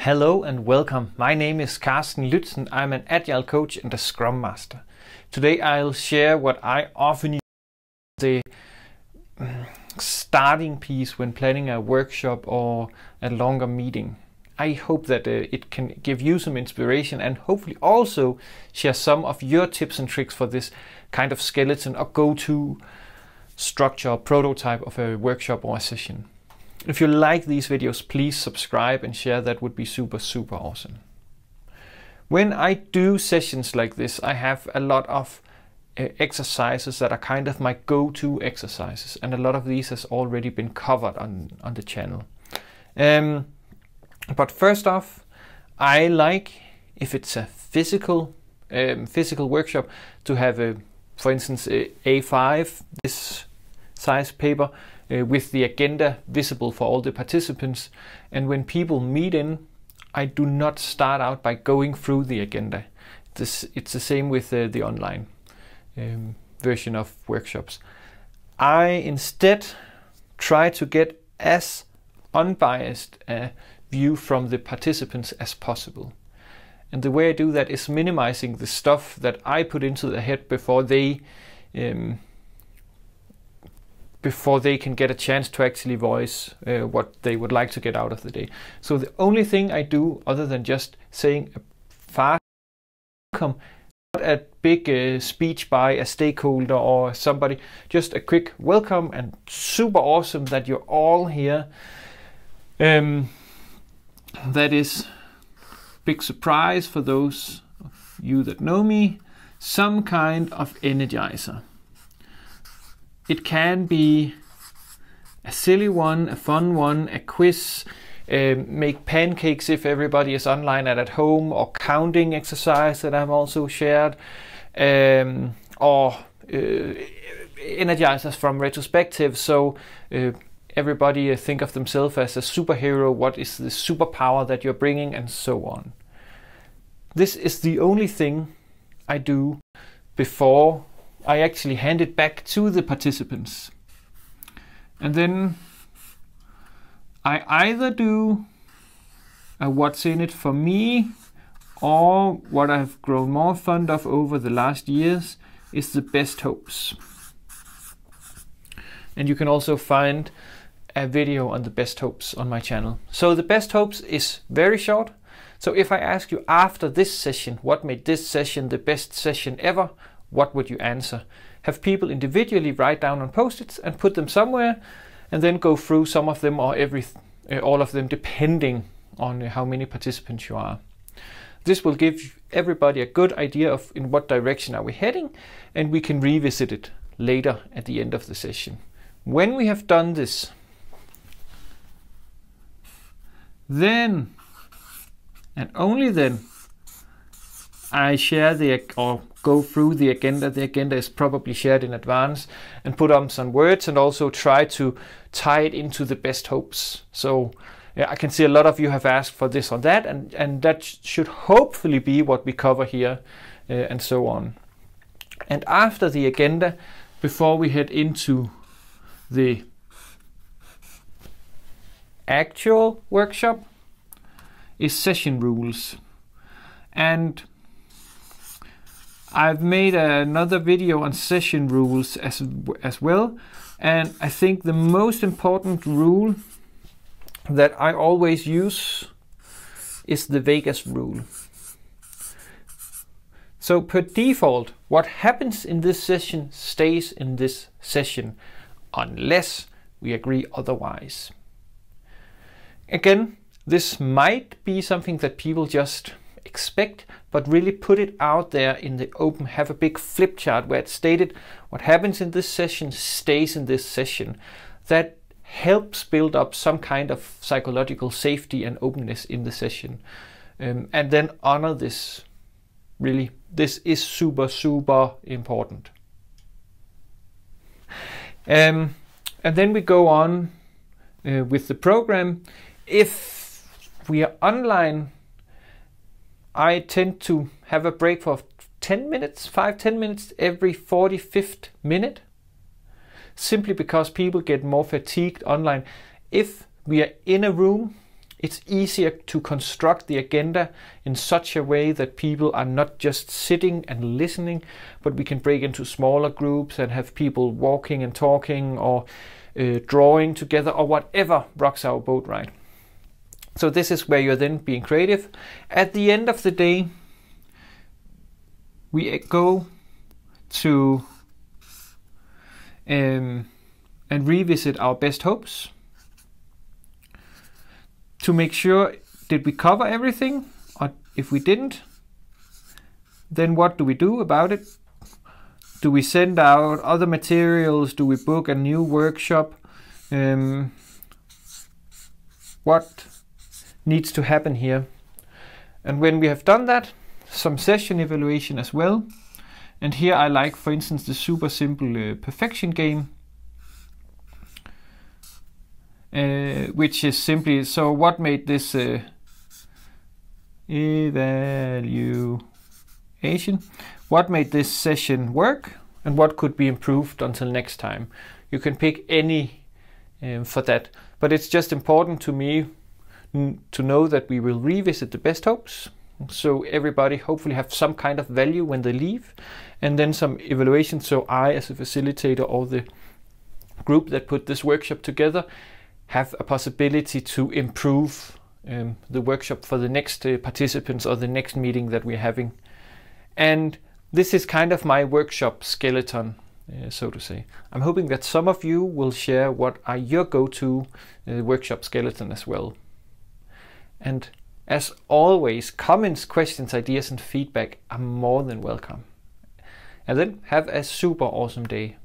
Hello and welcome. My name is Carsten Lützen. I'm an Agile coach and a Scrum Master. Today I'll share what I often use as the starting piece when planning a workshop or a longer meeting. I hope that it can give you some inspiration and hopefully also share some of your tips and tricks for this kind of skeleton or go-to structure or prototype of a workshop or a session. If you like these videos, please subscribe and share. That would be super awesome. When I do sessions like this, I have a lot of exercises that are kind of my go-to exercises, and a lot of these has already been covered on the channel. But first off, I like, if it's a physical workshop, to have for instance, a A5, this size paper, with the agenda visible for all the participants. And when people meet in, I do not start out by going through the agenda. It's the same with the online version of workshops. I instead try to get as unbiased a view from the participants as possible. And the way I do that is minimizing the stuff that I put into their head before they can get a chance to actually voice what they would like to get out of the day. So the only thing I do, other than just saying a fast welcome, not a big speech by a stakeholder or somebody, just a quick welcome and super awesome that you're all here. That is big surprise for those of you that know me, some kind of energizer. It can be a silly one, a fun one, a quiz, make pancakes if everybody is online and at home, or counting exercise that I've also shared, or energizers from retrospective. So everybody think of themselves as a superhero, what is the superpower that you're bringing, and so on. This is the only thing I do before I actually hand it back to the participants. And then I either do a what's in it for me, or what I've grown more fond of over the last years is the best hopes. And you can also find a video on the best hopes on my channel. So the best hopes is very short. So if I ask you after this session, what made this session the best session ever? What would you answer? Have people individually write down on post-its and put them somewhere, and then go through some of them or all of them, depending on how many participants you are. This will give everybody a good idea of in what direction are we heading, and we can revisit it later at the end of the session. When we have done this, then and only then I share or go through the agenda. The agenda is probably shared in advance, and put on some words, and also try to tie it into the best hopes. So I can see a lot of you have asked for this or that, and that should hopefully be what we cover here, and so on. And after the agenda, before we head into the actual workshop, is session rules. And I've made another video on session rules as well, and I think the most important rule that I always use is the Vegas rule. So per default, what happens in this session stays in this session, unless we agree otherwise. Again, this might be something that people just expect, but really put it out there in the open. Have a big flip chart where it's stated what happens in this session stays in this session. That helps build up some kind of psychological safety and openness in the session, and then honor this. Really, this is super important. And then we go on with the program. If we are online, I tend to have a break for 10 minutes, 5-10 minutes every 45th minute, simply because people get more fatigued online. If we are in a room It's easier to construct the agenda in such a way that people are not just sitting and listening, but we can break into smaller groups and have people walking and talking, or drawing together, or whatever rocks our boat, right? So this is where you're then being creative. At the end of the day, we go to and revisit our best hopes to make sure, did we cover everything? Or if we didn't, then what do we do about it? Do we send out other materials? Do we book a new workshop? What needs to happen here? And when we have done that, some session evaluation as well. And here I like, for instance, the super simple perfection game, which is simply, so what made this evaluation? What made this session work, and what could be improved until next time? You can pick any for that, but it's just important to me to know that we will revisit the best hopes, so everybody hopefully have some kind of value when they leave, and then some evaluation, so I as a facilitator or the group that put this workshop together have a possibility to improve the workshop for the next participants or the next meeting that we're having. And this is kind of my workshop skeleton, so to say. I'm hoping that some of you will share what are your go-to workshop skeleton as well. And as always, comments, questions, ideas and feedback are more than welcome. And then have a super awesome day.